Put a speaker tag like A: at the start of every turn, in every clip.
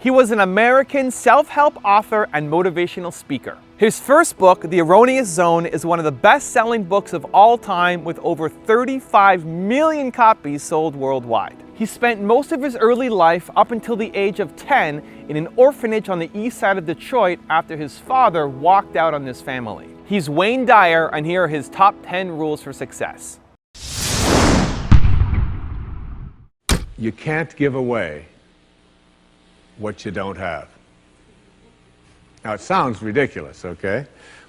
A: He was an American self-help author and motivational speaker. His first book, The Erroneous Zone, is one of the best-selling books of all time with over 35 million copies sold worldwide. He spent most of his early life up until the age of 10 in an orphanage on the east side of Detroit after his father walked out on his family. He's Wayne Dyer, and here are his top 10 rules for success.
B: You can't give away what you don't have. Now, it sounds ridiculous, okay?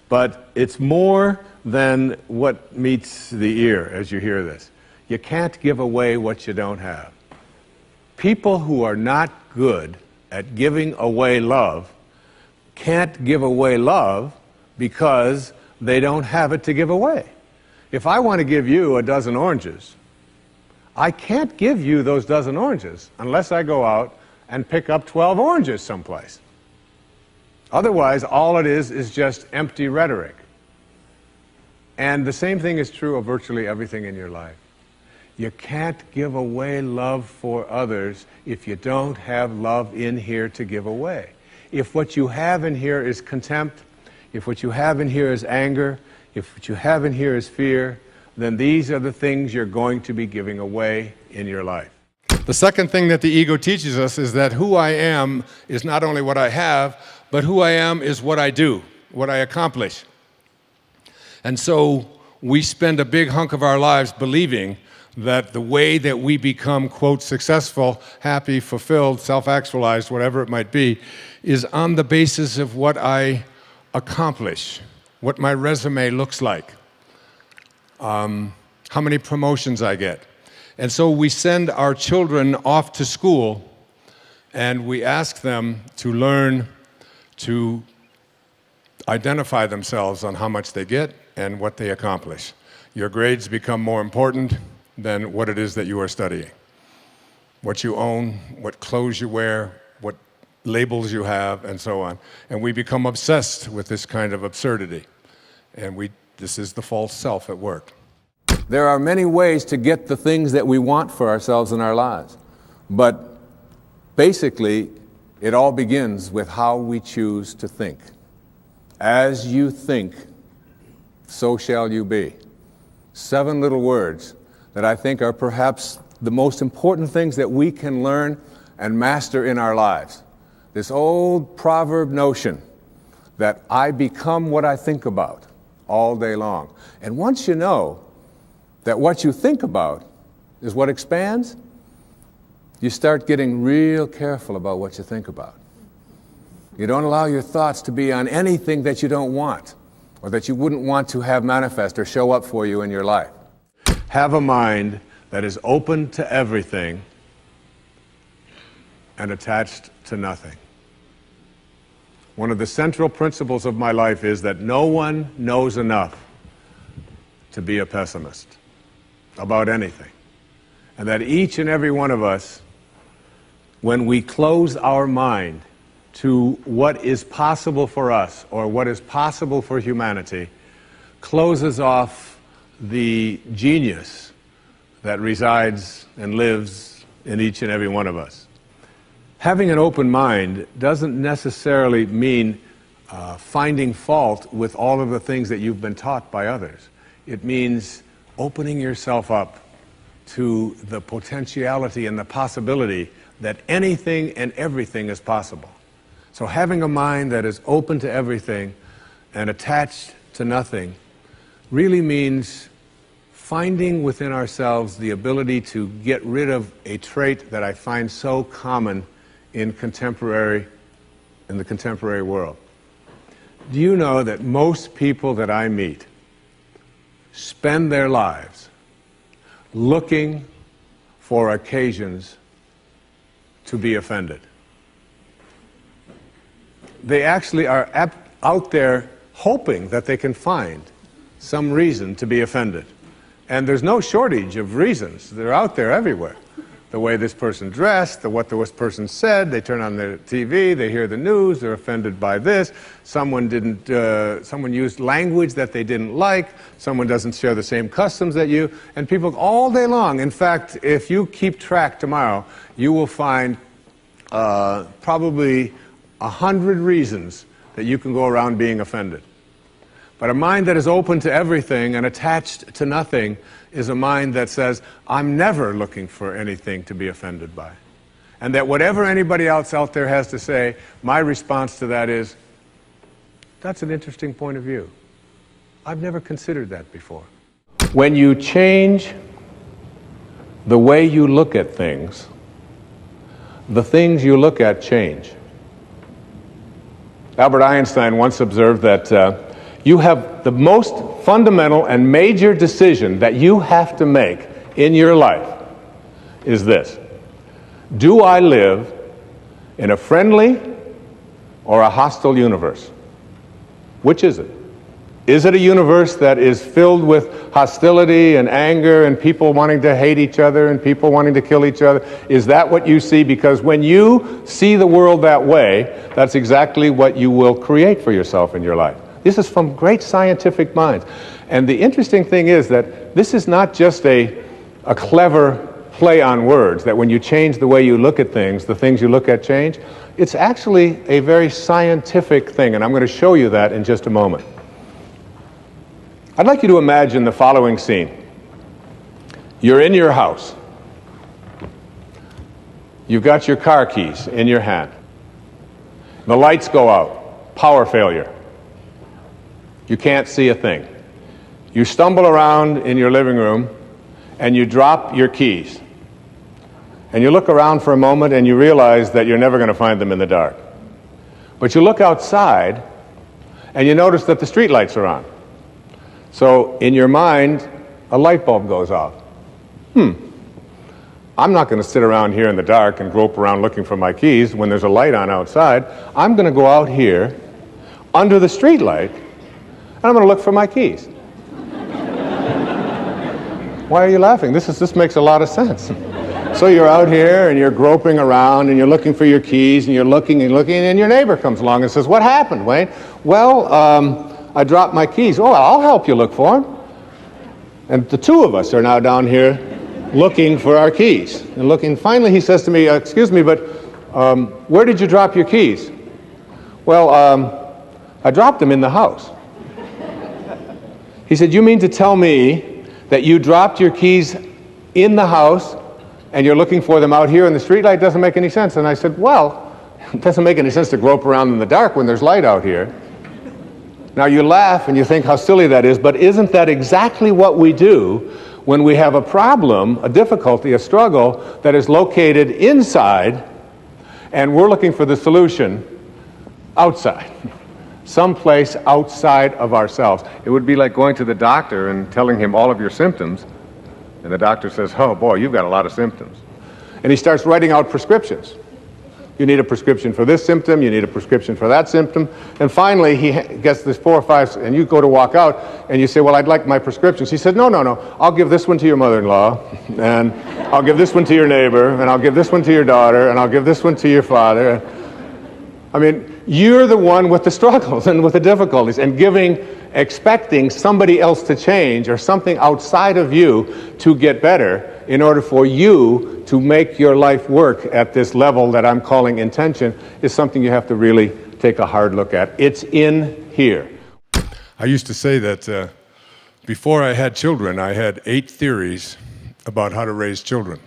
B: But it's more than what meets the ear as you hear this. You can't give away what you don't have. People who are not good at giving away love can't give away love because they don't have it to give away. If I want to give you a dozen oranges, I can't give you those dozen oranges unless I go out and pick up 12 oranges someplace. Otherwise, all it is just empty rhetoric. And the same thing is true of virtually everything in your life. You can't give away love for others if you don't have love in here to give away. If what you have in here is contempt, if what you have in here is anger, if what you have in here is fear, then these are the things you're going to be giving away in your life.
C: The second thing that the ego teaches us is that who I am is not only what I have, but who I am is what I do, what I accomplish. And so we spend a big hunk of our lives believing that the way that we become, quote, successful, happy, fulfilled, self-actualized, whatever it might be, is on the basis of what I accomplish, what my resume looks like, how many promotions I get. And so we send our children off to school and we ask them to learn to identify themselves on how much they get and what they accomplish. Your grades become more important than what it is that you are studying. What you own, what clothes you wear, what labels you have, and so on. And we become obsessed with this kind of absurdity. And this is the false self at work.
D: There are many ways to get the things that we want for ourselves in our lives. But basically, it all begins with how we choose to think. As you think, so shall you be. 7 little words that I think are perhaps the most important things that we can learn and master in our lives. This old proverb notion that I become what I think about all day long. And once you know that what you think about is what expands, you start getting real careful about what you think about. You don't allow your thoughts to be on anything that you don't want or that you wouldn't want to have manifest or show up for you in your life.
B: Have a mind that is open to everything and attached to nothing. One of the central principles of my life is that no one knows enough to be a pessimist about anything. And that each and every one of us, when we close our mind to what is possible for us or what is possible for humanity, closes off the genius that resides and lives in each and every one of us. Having an open mind doesn't necessarily mean finding fault with all of the things that you've been taught by others. It means opening yourself up to the potentiality and the possibility that anything and everything is possible. So having a mind that is open to everything and attached to nothing really means finding within ourselves the ability to get rid of a trait that I find so common in the contemporary world. Do you know that most people that I meet spend their lives looking for occasions to be offended? They actually are out there hoping that they can find some reason to be offended. And there's no shortage of reasons. They're out there everywhere. The way this person dressed, what this person said, they turn on their TV, they hear the news, they're offended by this, someone used language that they didn't like, someone doesn't share the same customs that you, and people all day long. In fact, if you keep track tomorrow, you will find probably 100 reasons that you can go around being offended. But a mind that is open to everything and attached to nothing is a mind that says, I'm never looking for anything to be offended by. And that whatever anybody else out there has to say, my response to that is, that's an interesting point of view. I've never considered that before.
D: When you change the way you look at things, the things you look at change. Albert Einstein once observed that you have the most fundamental and major decision that you have to make in your life is this: do I live in a friendly or a hostile universe? Which is it? Is it a universe that is filled with hostility and anger and people wanting to hate each other and people wanting to kill each other? Is that what you see? Because when you see the world that way, that's exactly what you will create for yourself in your life. This is from great scientific minds. And the interesting thing is that this is not just a clever play on words, that when you change the way you look at things, the things you look at change. It's actually a very scientific thing, and I'm going to show you that in just a moment. I'd like you to imagine the following scene. You're in your house. You've got your car keys in your hand. The lights go out. Power failure. You can't see a thing. You stumble around in your living room and you drop your keys. And you look around for a moment and you realize that you're never going to find them in the dark. But you look outside and you notice that the street lights are on. So in your mind, a light bulb goes off. I'm not going to sit around here in the dark and grope around looking for my keys when there's a light on outside. I'm going to go out here under the street light and I'm going to look for my keys. Why are you laughing? This makes a lot of sense. So you're out here and you're groping around and you're looking for your keys and you're looking and looking, and your neighbor comes along and says, what happened, Wayne? Well, I dropped my keys. Oh, I'll help you look for them. And the two of us are now down here looking for our keys. And looking, finally he says to me, excuse me, but where did you drop your keys? Well, I dropped them in the house. He said, you mean to tell me that you dropped your keys in the house and you're looking for them out here in the streetlight? Doesn't make any sense. And I said, well, it doesn't make any sense to grope around in the dark when there's light out here. Now you laugh and you think how silly that is, but isn't that exactly what we do when we have a problem, a difficulty, a struggle that is located inside and we're looking for the solution outside? Someplace outside of ourselves. It would be like going to the doctor and telling him all of your symptoms, and the doctor says, oh boy, you've got a lot of symptoms. And he starts writing out prescriptions. You need a prescription for this symptom, you need a prescription for that symptom, and finally he gets this 4 or 5, and you go to walk out, and you say, well, I'd like my prescriptions. He said, no, I'll give this one to your mother-in-law, and I'll give this one to your neighbor, and I'll give this one to your daughter, and I'll give this one to your father. I mean, you're the one with the struggles and with the difficulties, and expecting somebody else to change or something outside of you to get better in order for you to make your life work at this level that I'm calling intention is something you have to really take a hard look at. It's in here.
C: I used to say that before I had children, I had 8 theories about how to raise children.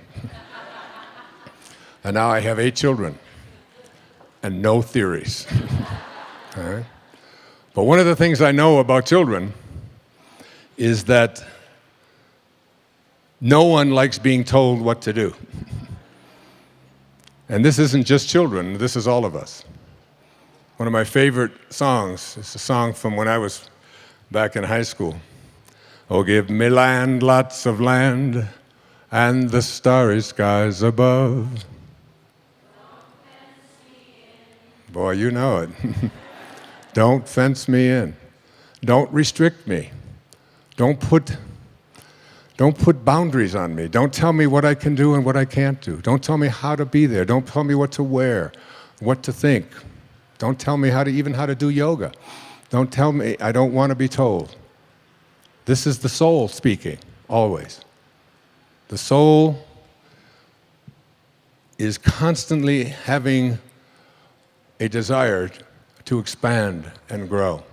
C: And now I have 8 children and no theories. All right? But one of the things I know about children is that no one likes being told what to do. And this isn't just children, this is all of us. One of my favorite songs is a song from when I was back in high school. Oh, give me land, lots of land, and the starry skies above. Boy, you know it. Don't fence me in. Don't restrict me. Don't put boundaries on me. Don't tell me what I can do and what I can't do. Don't tell me how to be there. Don't tell me what to wear, what to think. Don't tell me how to do yoga. Don't tell me, I don't want to be told. This is the soul speaking, always. The soul is constantly having a desire to expand and grow.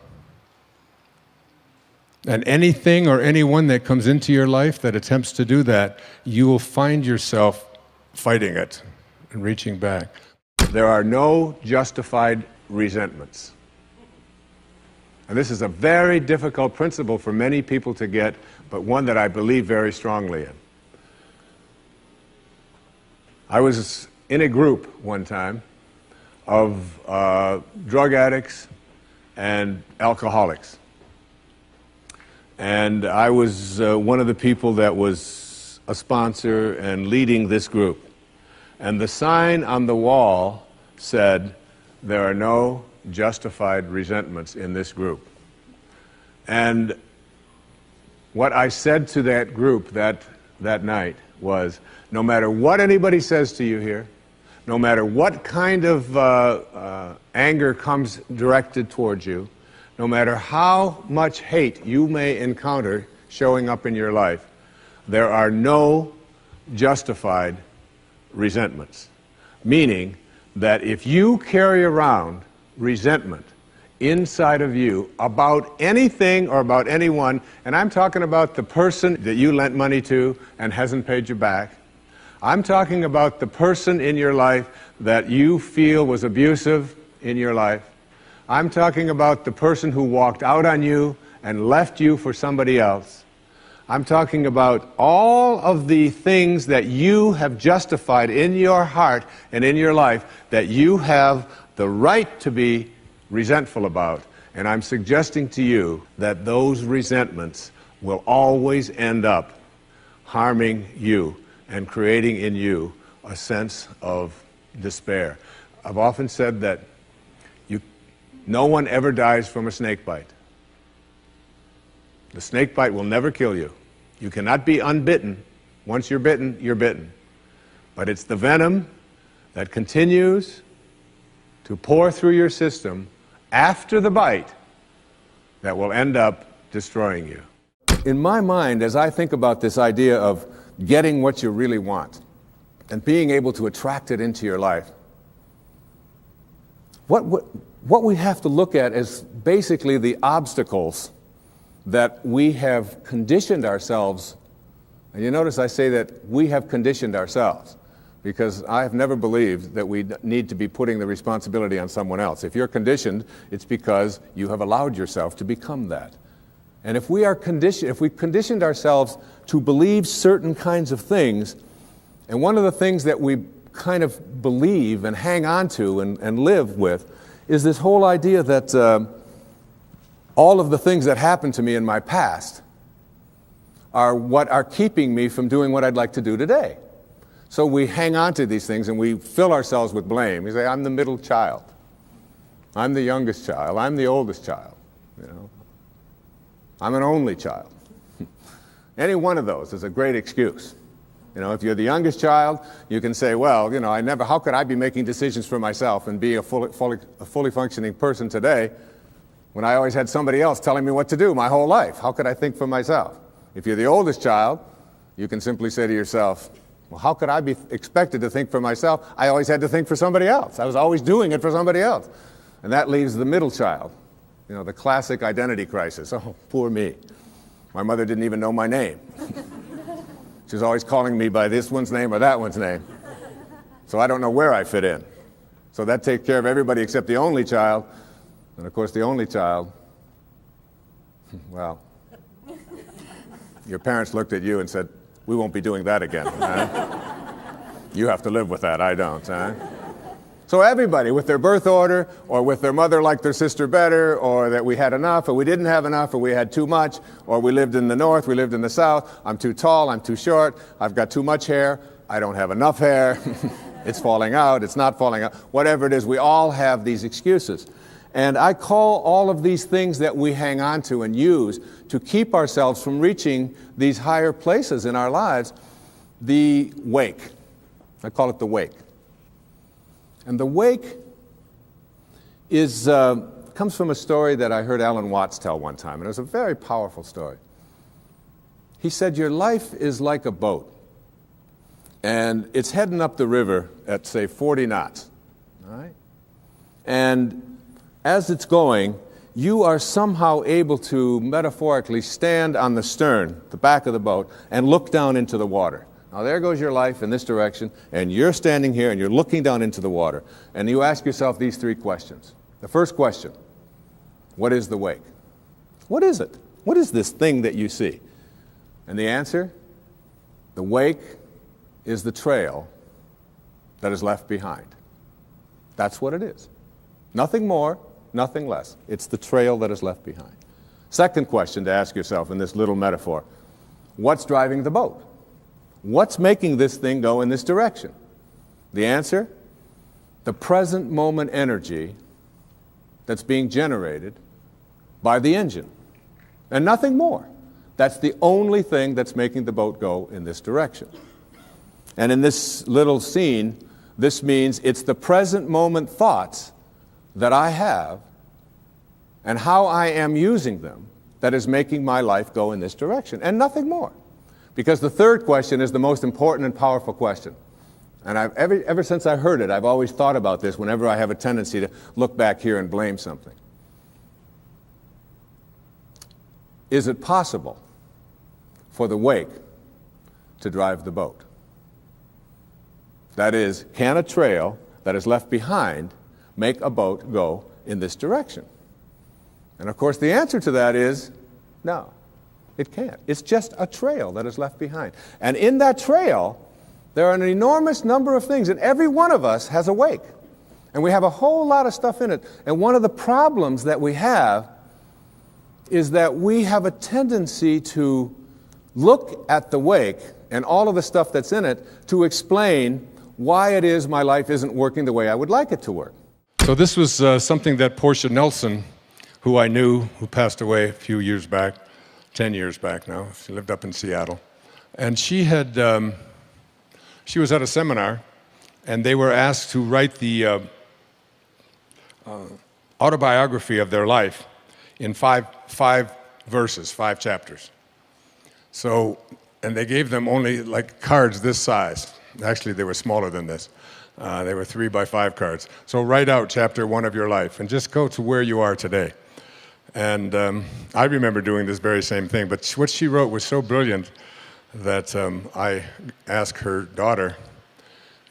C: And anything or anyone that comes into your life that attempts to do that, you will find yourself fighting it and reaching back.
B: There are no justified resentments. And this is a very difficult principle for many people to get, but one that I believe very strongly in. I was in a group one time of drug addicts and alcoholics. And I was one of the people that was a sponsor and leading this group. And the sign on the wall said, "There are no justified resentments in this group." And what I said to that group that night was, no matter what anybody says to you here, no matter what kind of anger comes directed towards you, no matter how much hate you may encounter showing up in your life, there are no justified resentments. Meaning that if you carry around resentment inside of you about anything or about anyone, and I'm talking about the person that you lent money to and hasn't paid you back, I'm talking about the person in your life that you feel was abusive in your life, I'm talking about the person who walked out on you and left you for somebody else, I'm talking about all of the things that you have justified in your heart and in your life that you have the right to be resentful about. And I'm suggesting to you that those resentments will always end up harming you and creating in you a sense of despair. I've often said that no one ever dies from a snake bite. The snake bite will never kill you. You cannot be unbitten. Once you're bitten, you're bitten. But it's the venom that continues to pour through your system after the bite that will end up destroying you.
D: In my mind, as I think about this idea of getting what you really want and being able to attract it into your life, what we have to look at is basically the obstacles that we have conditioned ourselves. And you notice I say that we have conditioned ourselves, because I have never believed that we need to be putting the responsibility on someone else. If you're conditioned, it's because you have allowed yourself to become that. And if we've conditioned ourselves to believe certain kinds of things, and one of the things that we kind of believe and hang on to and live with is this whole idea that all of the things that happened to me in my past are what are keeping me from doing what I'd like to do today. So we hang on to these things and we fill ourselves with blame. We say, I'm the middle child. I'm the youngest child. I'm the oldest child. You know, I'm an only child. Any one of those is a great excuse. You know, if you're the youngest child, you can say, well, you know, how could I be making decisions for myself and be a fully functioning person today when I always had somebody else telling me what to do my whole life? How could I think for myself? If you're the oldest child, you can simply say to yourself, well, how could I be expected to think for myself? I always had to think for somebody else. I was always doing it for somebody else. And that leaves the middle child, you know, the classic identity crisis. Oh, poor me. My mother didn't even know my name. She was always calling me by this one's name or that one's name. So I don't know where I fit in. So that takes care of everybody except the only child. And of course, the only child, well, your parents looked at you and said, we won't be doing that again. Huh? You have to live with that, I don't. Huh? So everybody, with their birth order, or with their mother liked their sister better, or that we had enough, or we didn't have enough, or we had too much, or we lived in the north, we lived in the south, I'm too tall, I'm too short, I've got too much hair, I don't have enough hair, it's falling out, it's not falling out, whatever it is, we all have these excuses. And I call all of these things that we hang on to and use to keep ourselves from reaching these higher places in our lives, the wake. I call it the wake. And the wake comes from a story that I heard Alan Watts tell one time, and it was a very powerful story. He said, your life is like a boat. and it's heading up the river at, say, 40 knots. All right? And as it's going, you are somehow able to metaphorically stand on the stern, the back of the boat, and look down into the water. Now there goes your life in this direction, and you're standing here and you're looking down into the water. And you ask yourself these three questions. The first question, what is the wake? What is it? What is this thing that you see? And the answer, the wake is the trail that is left behind. That's what it is. Nothing more, nothing less. It's the trail that is left behind. Second question to ask yourself in this little metaphor, what's driving the boat? What's making this thing go in this direction? The answer, the present moment energy that's being generated by the engine, and nothing more. That's the only thing that's making the boat go in this direction. And in this little scene, this means it's the present moment thoughts that I have and how I am using them that is making my life go in this direction, and nothing more. Because the third question is the most important and powerful question. And ever since I heard it, I've always thought about this whenever I have a tendency to look back here and blame something. Is it possible for the wake to drive the boat? That is, can a trail that is left behind make a boat go in this direction? And of course the answer to that is no, it can't. It's just a trail that is left behind. And in that trail, there are an enormous number of things, and every one of us has a wake. And we have a whole lot of stuff in it. And one of the problems that we have is that we have a tendency to look at the wake and all of the stuff that's in it to explain why it is my life isn't working the way I would like it to work.
C: So this was something that Portia Nelson, who I knew, who passed away a few years back, 10 years back now. She lived up in Seattle. And she was at a seminar, and they were asked to write the autobiography of their life in five verses, 5 chapters. So, and they gave them only like cards this size. Actually, they were smaller than this. They were 3 by 5 cards. So write out chapter 1 of your life and just go to where you are today. And I remember doing this very same thing, but what she wrote was so brilliant that I asked her daughter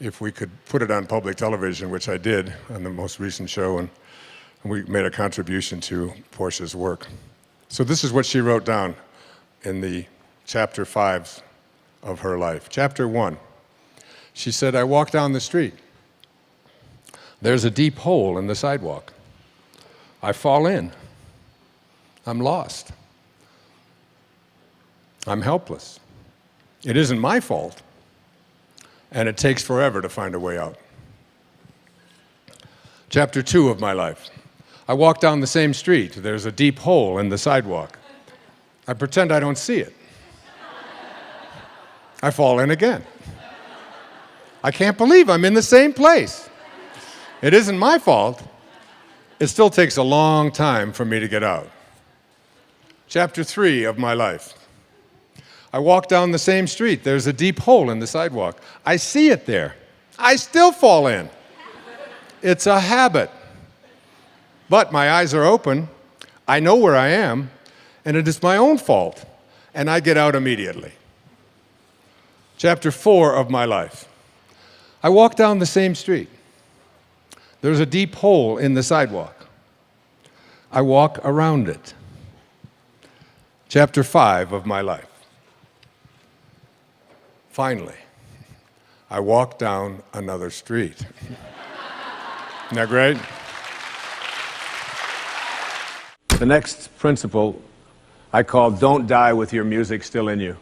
C: if we could put it on public television, which I did on the most recent show, and we made a contribution to Portia's work. So this is what she wrote down in the chapter 5 of her life. Chapter 1, she said, I walk down the street. There's a deep hole in the sidewalk. I fall in. I'm lost. I'm helpless. It isn't my fault, and it takes forever to find a way out. Chapter 2 of my life. I walk down the same street. There's a deep hole in the sidewalk. I pretend I don't see it. I fall in again. I can't believe I'm in the same place. It isn't my fault. It still takes a long time for me to get out. Chapter 3 of my life. I walk down the same street. There's a deep hole in the sidewalk. I see it there. I still fall in. It's a habit. But my eyes are open. I know where I am, and it is my own fault, and I get out immediately. Chapter 4 of my life. I walk down the same street. There's a deep hole in the sidewalk. I walk around it. Chapter 5 of my life. Finally, I walk down another street. Isn't that great?
B: The next principle I call don't die with your music still in you.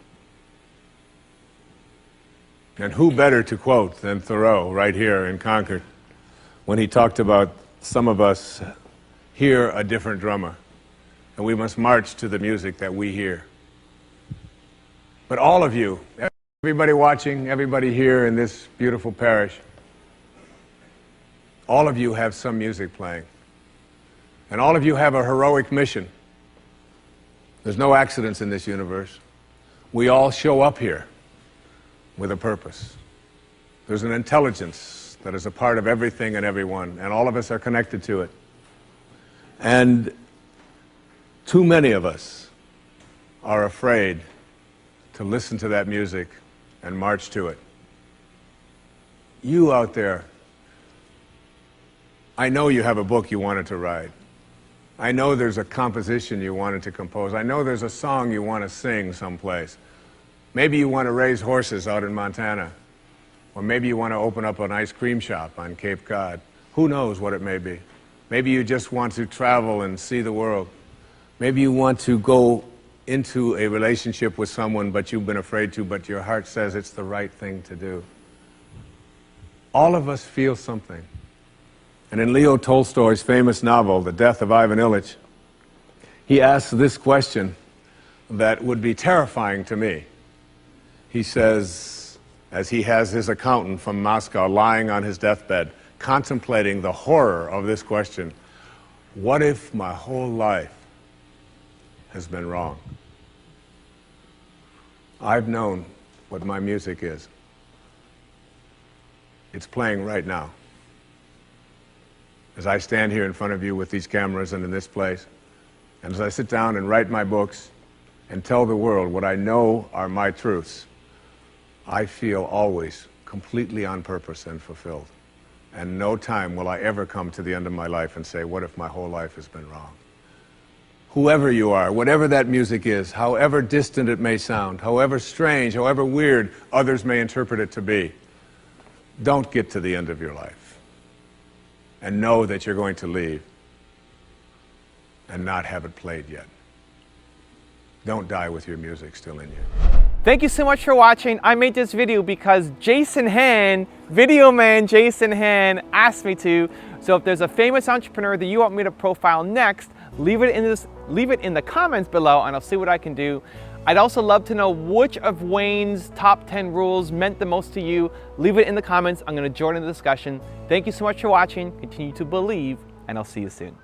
B: And who better to quote than Thoreau right here in Concord when he talked about some of us hear a different drummer and we must march to the music that we hear. But all of you, everybody watching, everybody here in this beautiful parish, all of you have some music playing. And all of you have a heroic mission. There's no accidents in this universe. We all show up here with a purpose. There's an intelligence that is a part of everything and everyone, and all of us are connected to it. And too many of us are afraid to listen to that music and march to it. You out there, I know you have a book you wanted to write. I know there's a composition you wanted to compose. I know there's a song you want to sing someplace. Maybe you want to raise horses out in Montana. Or maybe you want to open up an ice cream shop on Cape Cod. Who knows what it may be. Maybe you just want to travel and see the world. Maybe you want to go into a relationship with someone but you've been afraid to, but your heart says it's the right thing to do. All of us feel something. And in Leo Tolstoy's famous novel, The Death of Ivan Ilyich, he asks this question that would be terrifying to me. He says, as he has his accountant from Moscow lying on his deathbed, contemplating the horror of this question, what if my whole life has been wrong? I've known what my music is. It's playing right now. As I stand here in front of you with these cameras and in this place, and as I sit down and write my books and tell the world what I know are my truths, I feel always completely on purpose and fulfilled. And no time will I ever come to the end of my life and say, what if my whole life has been wrong? Whoever you are, whatever that music is, however distant it may sound, however strange, however weird others may interpret it to be, don't get to the end of your life and know that you're going to leave and not have it played yet. Don't die with your music still in you.
A: Thank you so much for watching. I made this video because Jason Han, video man Jason Han, asked me to. So if there's a famous entrepreneur that you want me to profile next, leave it in the comments below and I'll see what I can do. I'd also love to know which of Wayne's top 10 rules meant the most to you. Leave it in the comments. I'm going to join in the discussion. Thank you so much for watching. Continue to believe, and I'll see you soon.